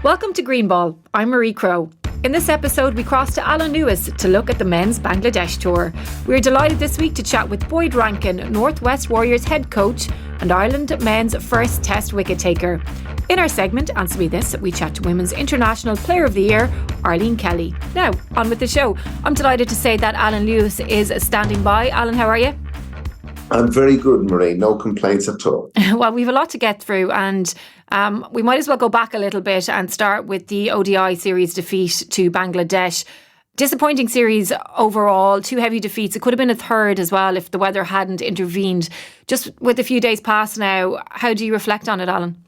Welcome to Greenball. I'm Marie Crowe. In this episode, we cross to Alan Lewis to look at the men's Bangladesh tour. We're delighted this week to chat with Boyd Rankin, Northwest Warriors head coach and Ireland men's first test wicket-taker. In our segment, Answer Me This, we chat to Women's International Player of the Year, Arlene Kelly. Now, on with the show. I'm delighted to say that Alan Lewis is standing by. Alan, how are you? I'm very good, Marie. No complaints at all. Well, we've a lot to get through, and we might as well go back a little bit and start with the ODI series defeat to Bangladesh. Disappointing series overall, 2 heavy defeats. It could have been a third as well if the weather hadn't intervened. Just with a few days past now, how do you reflect on it, Alan?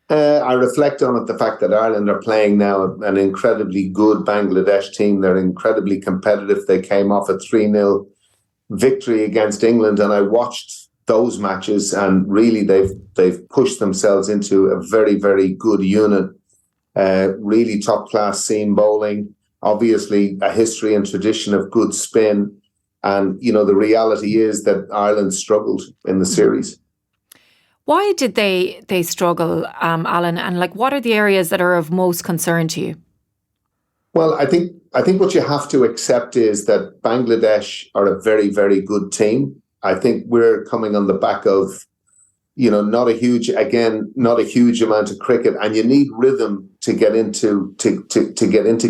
I reflect on it, the fact that Ireland are playing now an incredibly good Bangladesh team. They're incredibly competitive. They came off a 3-0 victory against England, and I watched those matches, and really they've pushed themselves into a very, very good unit. Really top class seam bowling, obviously a history and tradition of good spin, and the reality is that Ireland struggled in the series. Why did they struggle, Alan? And what are the areas that are of most concern to you? Well, I think what you have to accept is that Bangladesh are a very, very good team. I think we're coming on the back of, not a huge amount of cricket, and you need rhythm to get into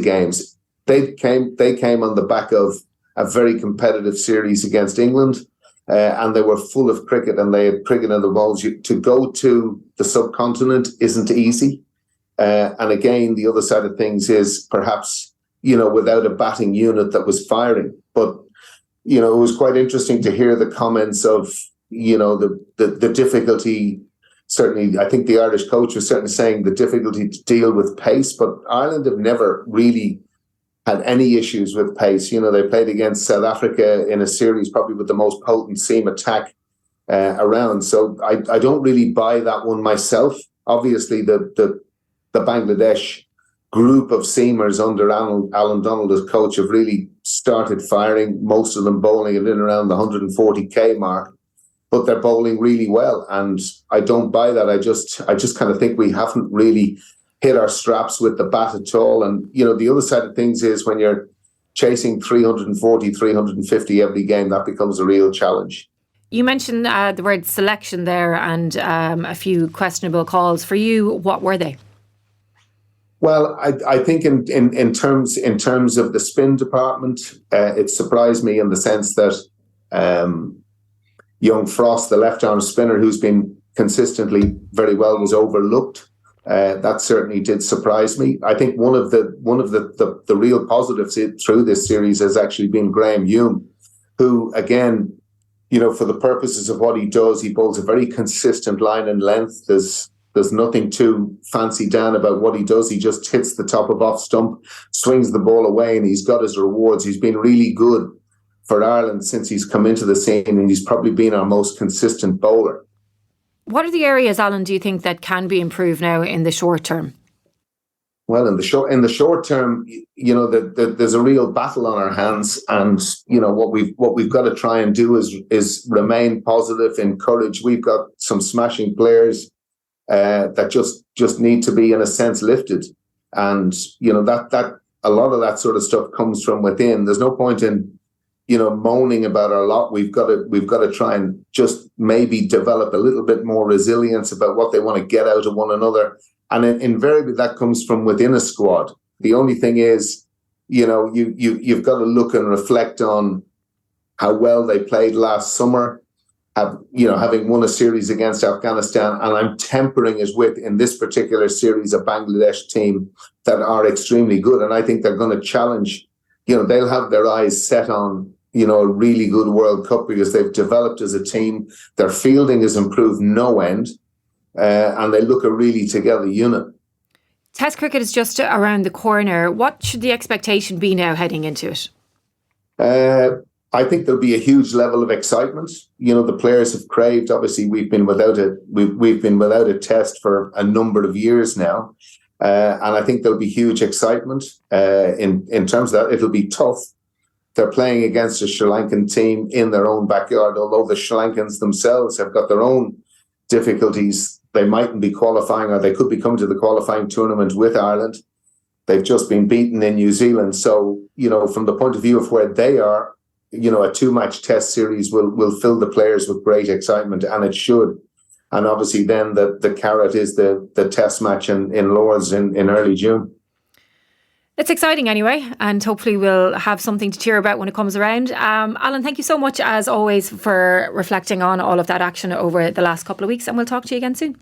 games. They came on the back of a very competitive series against England, and they were full of cricket, and they had cricket in the balls. To go to the subcontinent isn't easy. And again, the other side of things is perhaps, without a batting unit that was firing. But, it was quite interesting to hear the comments of, the difficulty. Certainly, I think the Irish coach was certainly saying the difficulty to deal with pace. But Ireland have never really had any issues with pace. They played against South Africa in a series probably with the most potent seam attack around. So I don't really buy that one myself. Obviously, the Bangladesh group of seamers under Alan Donald as coach have really started firing, most of them bowling at in around the 140k mark, but they're bowling really well, and I don't buy that. I just kind of think we haven't really hit our straps with the bat at all. And the other side of things is when you're chasing 340, 350 every game, that becomes a real challenge. You mentioned the word selection there, and a few questionable calls. For you, what were they? Well, I think in terms of the spin department, it surprised me in the sense that young Frost, the left-arm spinner who's been consistently very well, was overlooked. That certainly did surprise me. I think one of the real positives through this series has actually been Graham Hume, who again, for the purposes of what he does, he bowls a very consistent line and length. There's nothing too fancy down about what he does. He just hits the top of off stump, swings the ball away, and he's got his rewards. He's been really good for Ireland since he's come into the scene, and he's probably been our most consistent bowler. What are the areas, Alan, do you think that can be improved now in the short term? Well, in the short term, there's a real battle on our hands, and what we've got to try and do is remain positive, encourage. We've got some smashing players that just need to be, in a sense, lifted, and that a lot of that sort of stuff comes from within. There's no point in moaning about our lot. We've got to try and just maybe develop a little bit more resilience about what they want to get out of one another. And invariably that comes from within a squad. The only thing is, you've got to look and reflect on how well they played last summer, having won a series against Afghanistan. And I'm tempering it with, in this particular series, a Bangladesh team that are extremely good. And I think they're going to challenge, they'll have their eyes set on, a really good World Cup because they've developed as a team. Their fielding has improved no end. And they look a really together unit. Test cricket is just around the corner. What should the expectation be now heading into it? I think there'll be a huge level of excitement. The players have craved. Obviously, we've been without a test for a number of years now, and I think there'll be huge excitement. In terms of that, it'll be tough. They're playing against a Sri Lankan team in their own backyard, although the Sri Lankans themselves have got their own difficulties. they mightn't be qualifying, or they could be coming to the qualifying tournament with Ireland. They've just been beaten in New Zealand. So, from the point of view of where they are, a 2-match test series will fill the players with great excitement, and it should. And obviously then the carrot is the test match in Lords in early June. It's exciting anyway, and hopefully we'll have something to cheer about when it comes around. Alan, thank you so much as always for reflecting on all of that action over the last couple of weeks, and we'll talk to you again soon.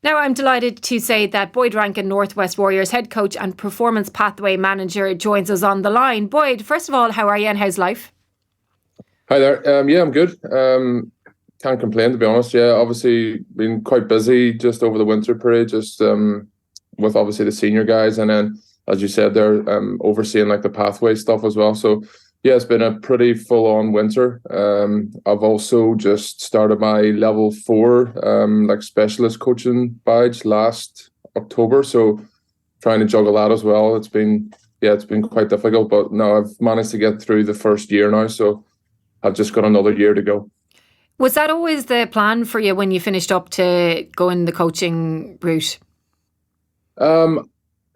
Now I'm delighted to say that Boyd Rankin, Northwest Warriors head coach and performance pathway manager, joins us on the line. Boyd, first of all, how are you and how's life? Hi there. Yeah, I'm good. Can't complain, to be honest. Yeah, obviously been quite busy just over the winter period, just with obviously the senior guys, and then as you said, they're overseeing like the pathway stuff as well. So yeah, it's been a pretty full-on winter. I've also just started my level 4 like specialist coaching badge last October, so trying to juggle that as well. It's been quite difficult, but no, I've managed to get through the first year now, so I've just got another year to go. Was that always the plan for you when you finished up to go in the coaching route?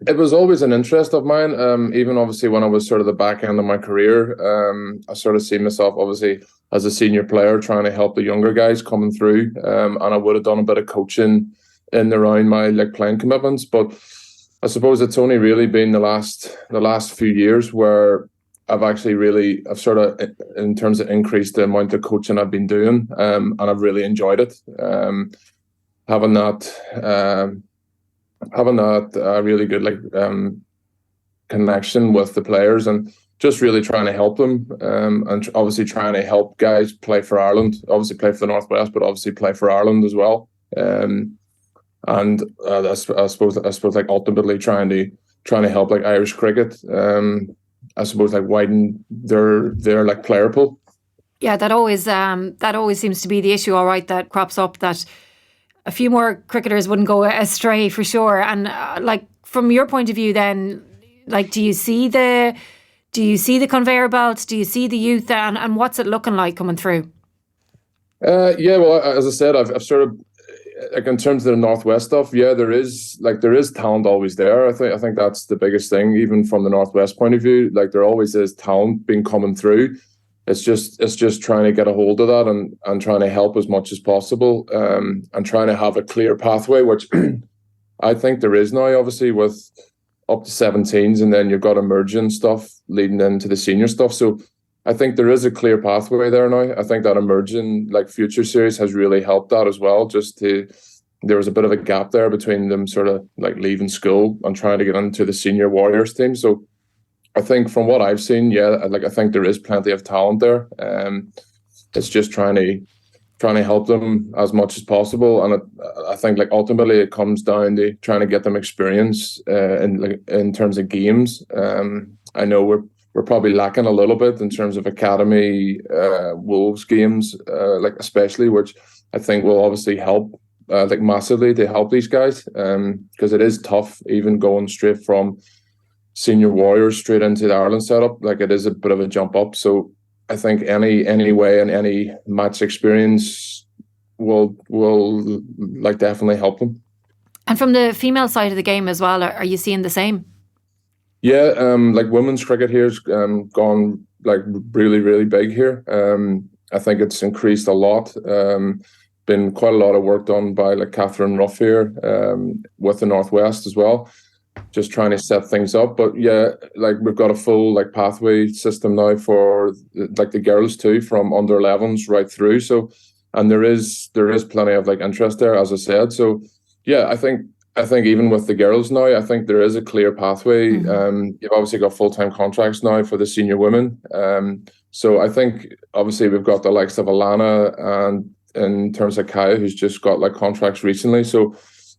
It was always an interest of mine, even obviously when I was sort of the back end of my career. I sort of see myself obviously as a senior player trying to help the younger guys coming through, and I would have done a bit of coaching in around my like playing commitments. But I suppose it's only really been the last few years where I've sort of, in terms of increased the amount of coaching I've been doing, and I've really enjoyed it. Having that really good connection with the players, and just really trying to help them, and obviously trying to help guys play for Ireland, obviously play for the Northwest, but obviously play for Ireland as well. And I suppose like ultimately trying to help like Irish cricket, I suppose like widen their like player pool. Yeah, that always seems to be the issue. All right, that crops up, that a few more cricketers wouldn't go astray for sure. And like from your point of view, then, like, do you see the conveyor belts? Do you see the youth, and what's it looking like coming through? Yeah, well, as I said, I've sort of, like, in terms of the Northwest stuff, yeah, there is talent always there. I think that's the biggest thing, even from the Northwest point of view. Like, there always is talent being coming through. It's just trying to get a hold of that and trying to help as much as possible, and trying to have a clear pathway, which I think there is now, obviously, with up to 17s, and then you've got emerging stuff leading into the senior stuff. So I think there is a clear pathway there now. I think that emerging like future series has really helped that as well. There was a bit of a gap there between them sort of like leaving school and trying to get into the senior Warriors team. So I think from what I've seen, yeah, like I think there is plenty of talent there. It's just trying to help them as much as possible, and I think like ultimately it comes down to trying to get them experience in terms of games. I know we're probably lacking a little bit in terms of academy Wolves games, like especially, which I think will obviously help like massively to help these guys, because it is tough even going straight from senior Warriors straight into the Ireland setup. Like, it is a bit of a jump up. So I think any way and any match experience will like definitely help them. And from the female side of the game as well, are you seeing the same? Yeah, like women's cricket here's gone like really, really big here. I think it's increased a lot. Been quite a lot of work done by like Catherine Ruff here, with the Northwest as well, just trying to set things up. But yeah, like we've got a full like pathway system now for like the girls too, from under 11s right through. So, and there is plenty of like interest there, as I said. So yeah, I think even with the girls now, I think there is a clear pathway. Mm-hmm. You've obviously got full-time contracts now for the senior women. So I think obviously we've got the likes of Alana, and in terms of Kaya, who's just got like contracts recently. So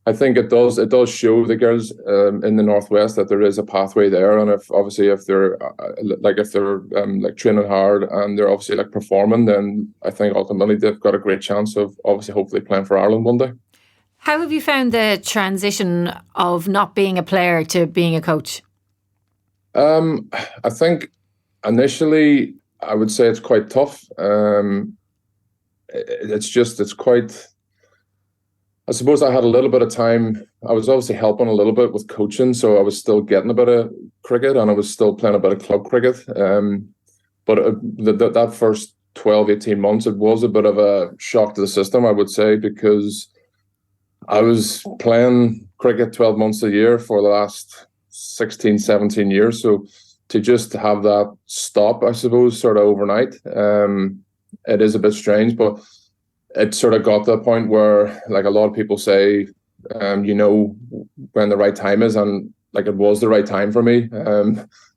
I think it does show the girls in the Northwest that there is a pathway there, and if they're like training hard and they're obviously like performing, then I think ultimately they've got a great chance of obviously hopefully playing for Ireland one day. How have you found the transition of not being a player to being a coach? I think initially I would say it's quite tough. It's quite, I suppose I had a little bit of time. I was obviously helping a little bit with coaching, so I was still getting a bit of cricket, and I was still playing a bit of club cricket. But that first 12, 18 months, it was a bit of a shock to the system, I would say, because I was playing cricket 12 months a year for the last 16, 17 years. So to just have that stop, I suppose, sort of overnight, it is a bit strange, but it sort of got to a point where, like a lot of people say, you know when the right time is, and like it was the right time for me.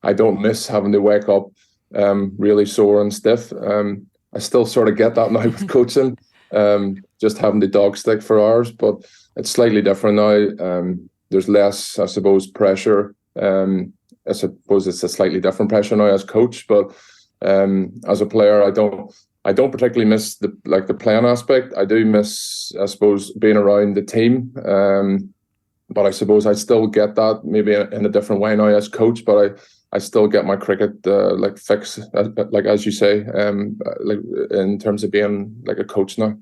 I don't miss having to wake up really sore and stiff. I still sort of get that now with coaching, just having the dog stick for hours, but it's slightly different now. There's less, I suppose, pressure. I suppose it's a slightly different pressure now as coach, but as a player, I don't particularly miss the playing aspect. I do miss, I suppose, being around the team. But I suppose I still get that maybe in a different way now as coach, but I still get my cricket fix, like as you say, like in terms of being like a coach now.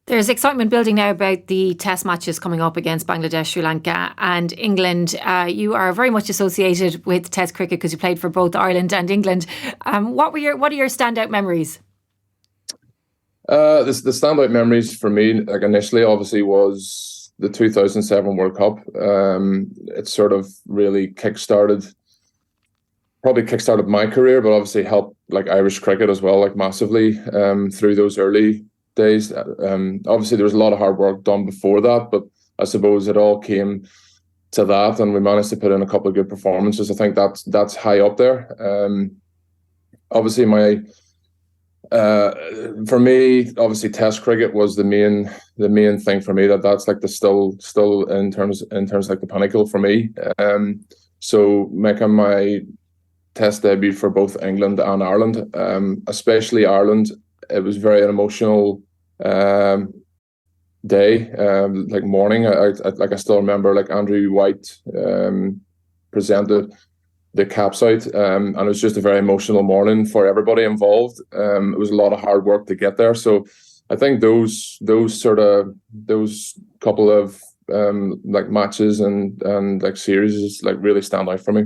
There's excitement building now about the test matches coming up against Bangladesh, Sri Lanka and England. You are very much associated with test cricket because you played for both Ireland and England. What are your standout memories? The standout memories for me, like initially, obviously, was the 2007 World Cup. It sort of really kickstarted my career, but obviously helped like Irish cricket as well, like massively through those early days. Obviously, there was a lot of hard work done before that, but I suppose it all came to that, and we managed to put in a couple of good performances. I think that's high up there. Obviously, for me, obviously, Test cricket was the main thing for me. That's like the still in terms like the pinnacle for me. So making my Test debut for both England and Ireland, especially Ireland, it was very an emotional day, like morning. I still remember like Andrew White presented the caps out, and it was just a very emotional morning for everybody involved. It was a lot of hard work to get there. So I think those couple of like matches and like series like really stand out for me.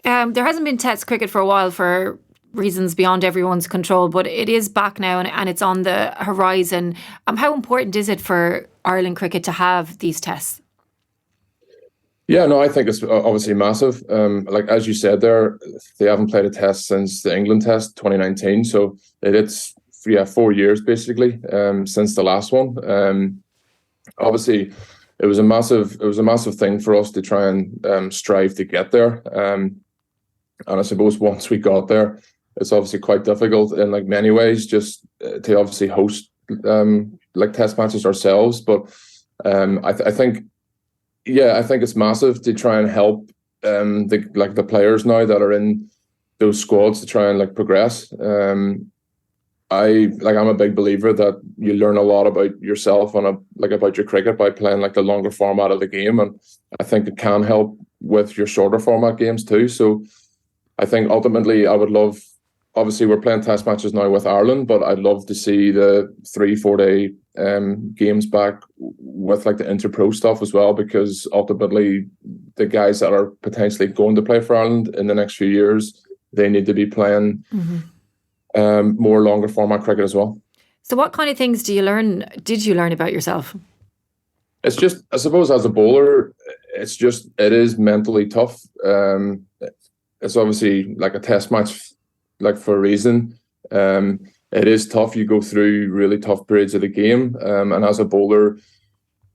There hasn't been Test cricket for a while for reasons beyond everyone's control, but it is back now and it's on the horizon. How important is it for Ireland cricket to have these tests? Yeah, no, I think it's obviously massive. Like as you said there, they haven't played a test since the England test 2019, so it's 4 years basically since the last one. Obviously, it was a massive thing for us to try and strive to get there. And I suppose once we got there, it's obviously quite difficult in like many ways just to obviously host like test matches ourselves. But I think it's massive to try and help the players now that are in those squads to try and like progress. I'm a big believer that you learn a lot about yourself and about your cricket by playing like the longer format of the game, and I think it can help with your shorter format games too. So I think ultimately I would love, obviously we're playing test matches now with Ireland, but I'd love to see the 3-4 day games back with like the inter-pro stuff as well, because ultimately the guys that are potentially going to play for Ireland in the next few years, they need to be playing more longer format cricket as well. So what kind of things did you learn about yourself? It's just, I suppose as a bowler, it is mentally tough. It's obviously like a test match, like for a reason. It is tough. You go through really tough periods of the game. And as a bowler,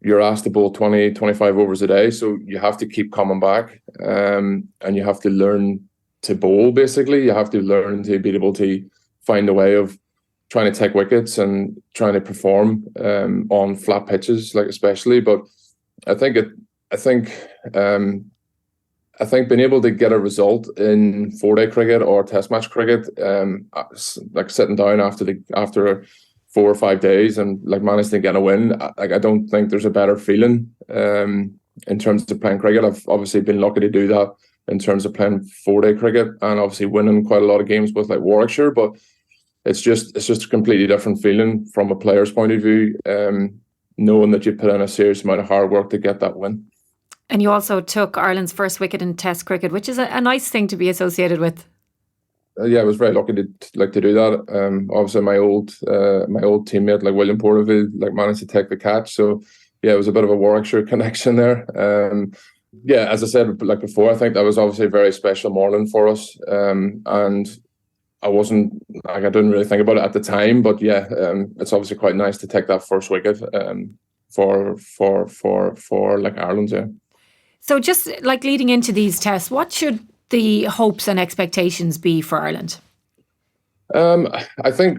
you're asked to bowl 20, 25 overs a day. So you have to keep coming back. And you have to learn to bowl, basically. You have to learn to be able to find a way of trying to take wickets and trying to perform on flat pitches, like especially. But I think being able to get a result in 4-day cricket or test match cricket, like sitting down after 4 or 5 days and like managing to get a win, I don't think there's a better feeling in terms of playing cricket. I've obviously been lucky to do that in terms of playing 4-day cricket and obviously winning quite a lot of games with like Warwickshire, but it's just a completely different feeling from a player's point of view. knowing that you put in a serious amount of hard work to get that win. And you also took Ireland's first wicket in Test cricket, which is a nice thing to be associated with. Yeah, I was very lucky to do that. Obviously, my old teammate like William Porterfield managed to take the catch. So yeah, it was a bit of a Warwickshire connection there. Yeah, as I said before, I think that was obviously a very special morning for us. And I didn't really think about it at the time, but yeah, it's obviously quite nice to take that first wicket for Ireland. Yeah. So just leading into these tests, what should the hopes and expectations be for Ireland? I think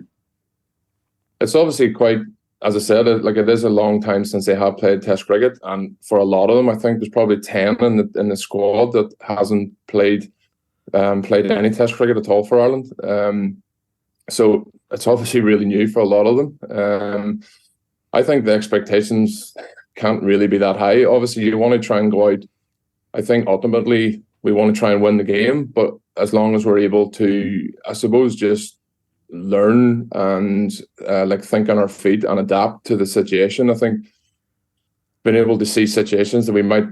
it's obviously quite, as I said, it is a long time since they have played Test cricket, and for a lot of them, I think there's probably 10 in the squad that hasn't played any Test cricket at all for Ireland. So it's obviously really new for a lot of them. I think the expectations can't really be that high. Obviously, you want to try and go out. I think ultimately we want to try and win the game, but as long as we're able to, I suppose, just learn and think on our feet and adapt to the situation. I think being able to see situations that we might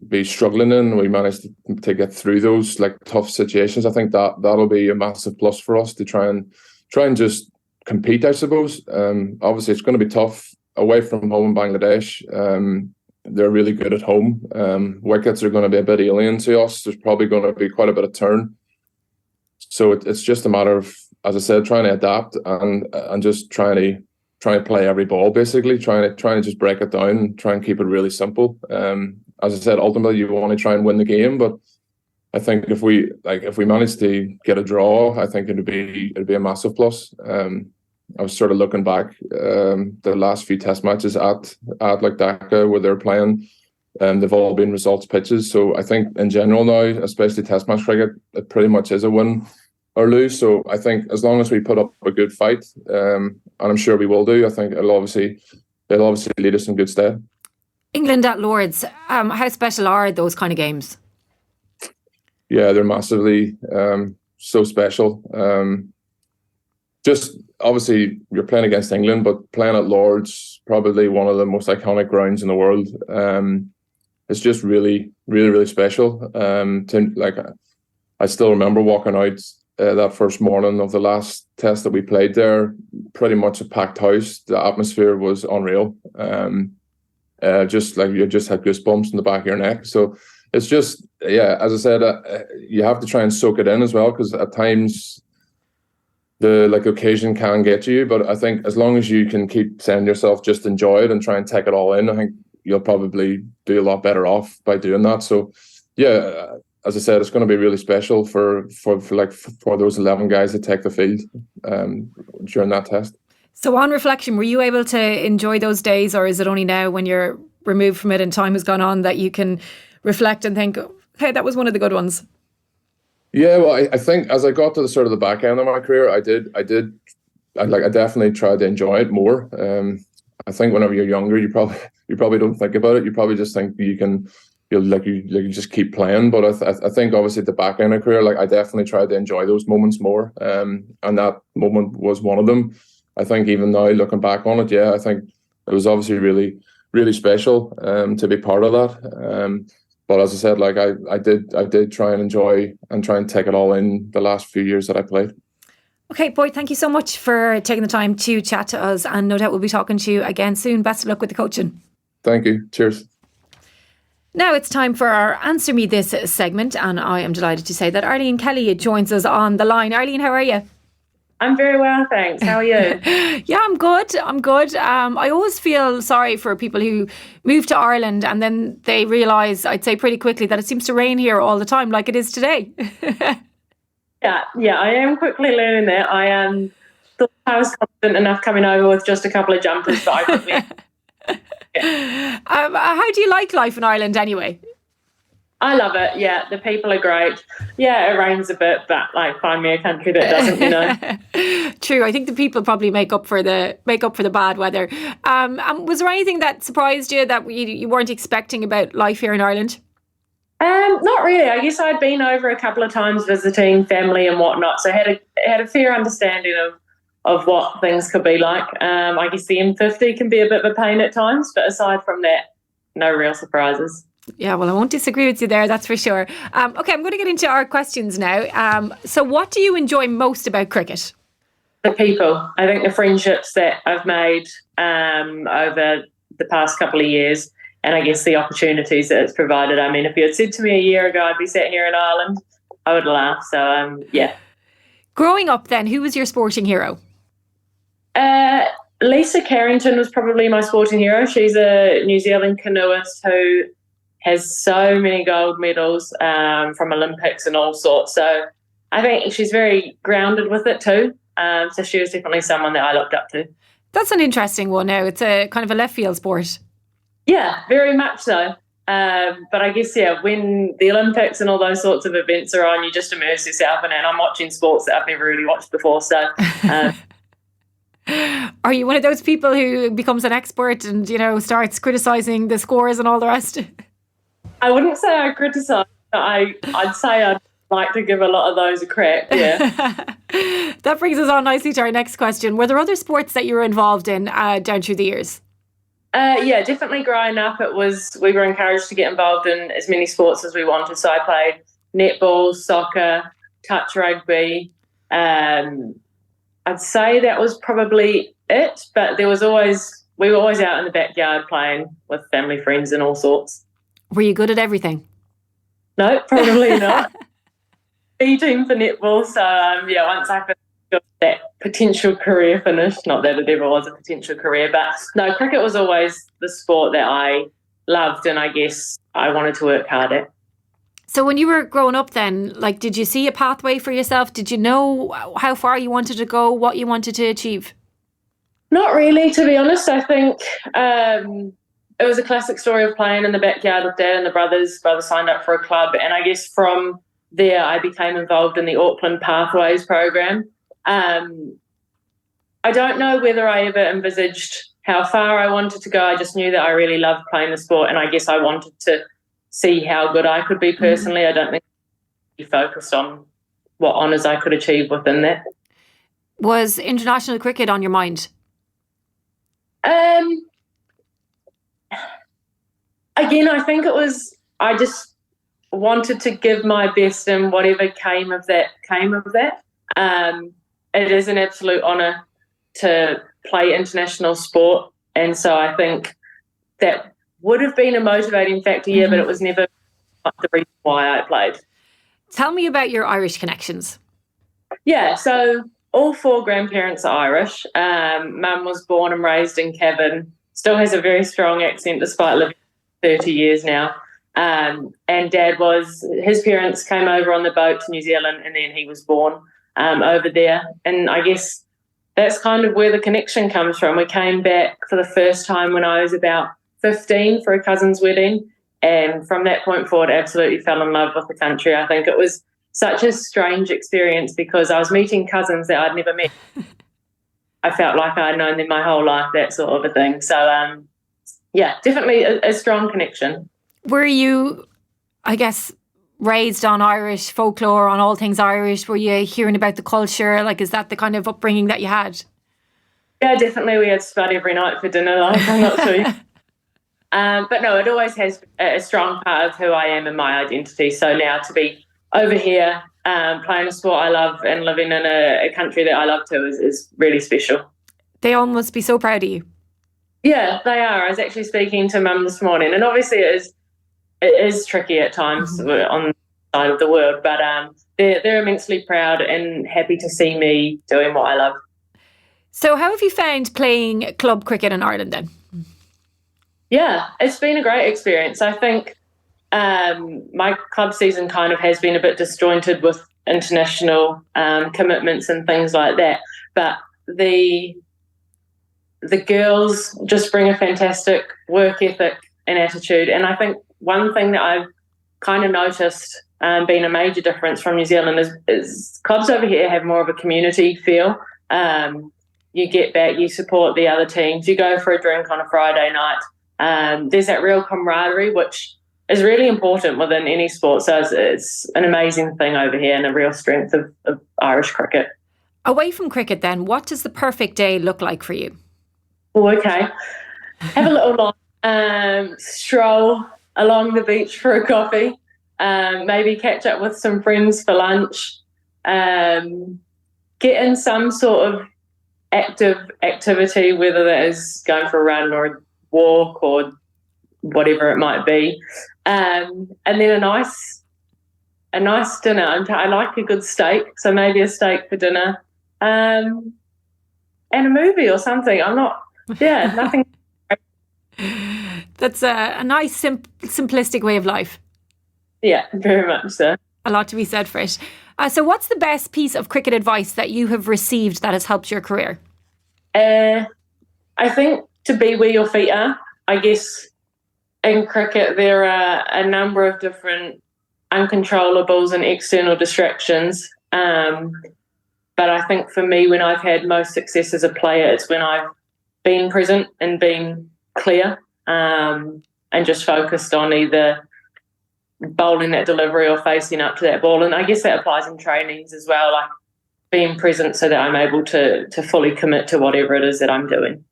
be struggling in, we managed to get through those tough situations. I think that'll be a massive plus for us to try and just compete, I suppose. Obviously, it's going to be tough away from home in Bangladesh. They're really good at home. Wickets are going to be a bit alien to us. There's probably going to be quite a bit of turn. So it's just a matter of, as I said, trying to adapt and just trying to play every ball, basically, trying to just break it down and try and keep it really simple. As I said, ultimately you want to try and win the game, but I think if we manage to get a draw, I think it'd be a massive plus. I was sort of looking back the last few Test matches at Dhaka where they're playing, and they've all been results pitches. So I think in general now, especially Test match cricket, it pretty much is a win or lose. So I think as long as we put up a good fight, and I'm sure we will do, I think it'll obviously lead us in good stead. England at Lords, how special are those kind of games? Yeah, they're massively so special. Just obviously you're playing against England, but playing at Lords, probably one of the most iconic grounds in the world. It's just really, really, really special. I still remember walking out that first morning of the last Test that we played there, pretty much a packed house. The atmosphere was unreal. You just had goosebumps in the back of your neck. So it's just, yeah, as I said, you have to try and soak it in as well, because at times the occasion can get you. But I think as long as you can keep saying to yourself, just enjoy it and try and take it all in, I think you'll probably do a lot better off by doing that. So yeah, as I said, it's going to be really special for those 11 guys that take the field during that Test. So on reflection, were you able to enjoy those days, or is it only now when you're removed from it and time has gone on that you can reflect and think, hey, that was one of the good ones? Yeah, well, I think as I got to the sort of the back end of my career, I definitely tried to enjoy it more. I think whenever you're younger, you probably don't think about it. You probably just think you just keep playing. But I think obviously at the back end of career, I definitely tried to enjoy those moments more. And that moment was one of them. I think even now looking back on it, yeah, I think it was obviously really, really special to be part of that. But as I said, I did try and enjoy and try and take it all in the last few years that I played. Okay, Boyd, thank you so much for taking the time to chat to us, and no doubt we'll be talking to you again soon. Best of luck with the coaching. Thank you. Cheers. Now it's time for our Answer Me This segment, and I am delighted to say that Arlene Kelly joins us on the line. Arlene, how are you? I'm very well, thanks. How are you? Yeah, I'm good. I always feel sorry for people who move to Ireland and then they realise, I'd say pretty quickly, that it seems to rain here all the time, like it is today. Yeah, I am quickly learning that. I thought I was confident enough coming over with just a couple of jumpers, but I quickly... Yeah. How do you like life in Ireland anyway? I love it. Yeah, the people are great. Yeah, it rains a bit, but find me a country that doesn't, True. I think the people probably make up for the bad weather. Was there anything that surprised you that you weren't expecting about life here in Ireland? Not really. I guess I'd been over a couple of times visiting family and whatnot, so I had a fair understanding of of what things could be like. I guess the M50 can be a bit of a pain at times, but aside from that, no real surprises. Yeah, well, I won't disagree with you there, that's for sure. Okay, I'm going to get into our questions now. So what do you enjoy most about cricket? The people. I think the friendships that I've made over the past couple of years, and I guess the opportunities that it's provided. I mean, if you had said to me a year ago I'd be sitting here in Ireland, I would laugh. So, yeah. Growing up then, who was your sporting hero? Lisa Carrington was probably my sporting hero. She's a New Zealand canoeist who has so many gold medals from Olympics and all sorts. So I think she's very grounded with it too. So she was definitely someone that I looked up to. That's an interesting one now. It's a kind of a left field sport. Yeah, very much so. But I guess, yeah, when the Olympics and all those sorts of events are on, you just immerse yourself in it. And I'm watching sports that I've never really watched before. So are you one of those people who becomes an expert and, starts criticising the scores and all the rest? I wouldn't say I criticise, but I'd say I'd like to give a lot of those a crack, yeah. That brings us on nicely to our next question. Were there other sports that you were involved in down through the years? Yeah, definitely growing up, we were encouraged to get involved in as many sports as we wanted. So I played netball, soccer, touch rugby. I'd say that was probably it, but we were always out in the backyard playing with family, friends and all sorts. Were you good at everything? No, probably not. B team for netball. So, once I got that potential career finished, not that it ever was a potential career, but no, cricket was always the sport that I loved and I guess I wanted to work hard at. So when you were growing up then, did you see a pathway for yourself? Did you know how far you wanted to go, what you wanted to achieve? Not really, to be honest. I think it was a classic story of playing in the backyard with Dad and the brothers. Brother signed up for a club, and I guess from there I became involved in the Auckland Pathways program. I don't know whether I ever envisaged how far I wanted to go. I just knew that I really loved playing the sport, and I guess I wanted to see how good I could be personally. I don't think I focused on what honours I could achieve within that. Was international cricket on your mind? Again, I think I just wanted to give my best, and whatever came of that. It is an absolute honour to play international sport, and so I think that would have been a motivating factor, but it was never the reason why I played. Tell me about your Irish connections. Yeah, so all 4 grandparents are Irish. Mum was born and raised in Cavan, still has a very strong accent despite living 30 years now. And Dad his parents came over on the boat to New Zealand, and then he was born over there. And I guess that's kind of where the connection comes from. We came back for the first time when I was about 15 for a cousin's wedding, and from that point forward absolutely fell in love with the country. I think it was such a strange experience because I was meeting cousins that I'd never met. I felt like I'd known them my whole life, that sort of a thing. So definitely a strong connection. Were you, I guess, raised on Irish folklore, on all things Irish? Were you hearing about the culture? Is that the kind of upbringing that you had? Yeah, definitely. We had spud every night for dinner. I'm not sure. But no, it always has a strong part of who I am and my identity. So now to be over here playing a sport I love and living in a country that I love too is really special. They all must be so proud of you. Yeah, they are. I was actually speaking to Mum this morning, and obviously it is tricky at times on the side of the world, but they're immensely proud and happy to see me doing what I love. So how have you found playing club cricket in Ireland then? Yeah, it's been a great experience. I think my club season kind of has been a bit disjointed with international commitments and things like that, but the girls just bring a fantastic work ethic and attitude. And I think one thing that I've kind of noticed being a major difference from New Zealand is clubs over here have more of a community feel. You get back, you support the other teams, you go for a drink on a Friday night. There's that real camaraderie, which is really important within any sport. So it's an amazing thing over here and a real strength of Irish cricket. Away from cricket then, what does the perfect day look like for you? Oh, okay. Have a little stroll along the beach for a coffee. Maybe catch up with some friends for lunch. Get in some sort of active activity, whether that is going for a run or a walk or whatever it might be. And then a nice dinner. I like a good steak, so maybe a steak for dinner. And a movie or something. Nothing. That's a nice, simplistic way of life. Yeah, very much so. A lot to be said for it. So what's the best piece of cricket advice that you have received that has helped your career? I think to be where your feet are. I guess in cricket there are a number of different uncontrollables and external distractions. But I think for me, when I've had most success as a player, it's when I've been present and been clear, and just focused on either bowling that delivery or facing up to that ball. And I guess that applies in trainings as well, like being present so that I'm able to fully commit to whatever it is that I'm doing.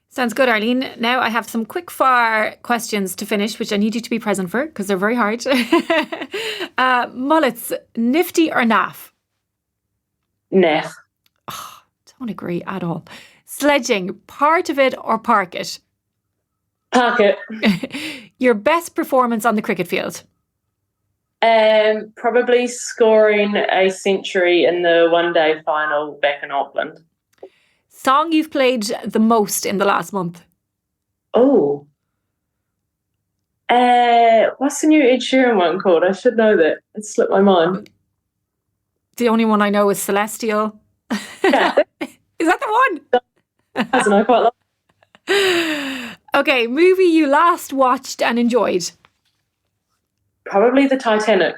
Sounds good, Arlene. Now I have some quick fire questions to finish, which I need you to be present for because they're very hard. Mullets, nifty or naff? Naff. Oh, don't agree at all. Sledging, part of it or park it? Park it. Your best performance on the cricket field? Probably scoring a century in the one-day final back in Auckland. Song you've played the most in the last month? Oh. What's the new Ed Sheeran one called? I should know that. It slipped my mind. The only one I know is Celestial. Yeah. Is that the one? Hasn't I quite like? Okay, movie you last watched and enjoyed? Probably the Titanic.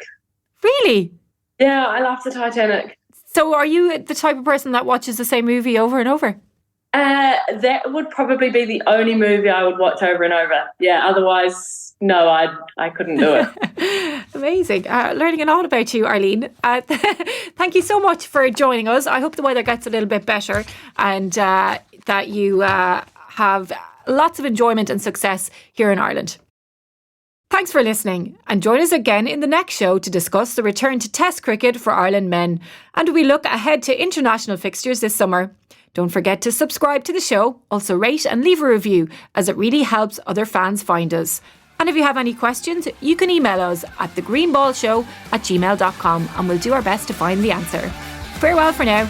Really? Yeah, I love the Titanic. So are you the type of person that watches the same movie over and over? That would probably be the only movie I would watch over and over. Yeah, otherwise, no, I couldn't do it. Amazing. Learning a lot about you, Arlene. Thank you so much for joining us. I hope the weather gets a little bit better and that you have lots of enjoyment and success here in Ireland. Thanks for listening, and join us again in the next show to discuss the return to Test cricket for Ireland men, and we look ahead to international fixtures this summer. Don't forget to subscribe to the show, also rate and leave a review, as it really helps other fans find us. And if you have any questions, you can email us at thegreenballshow@gmail.com and we'll do our best to find the answer. Farewell for now.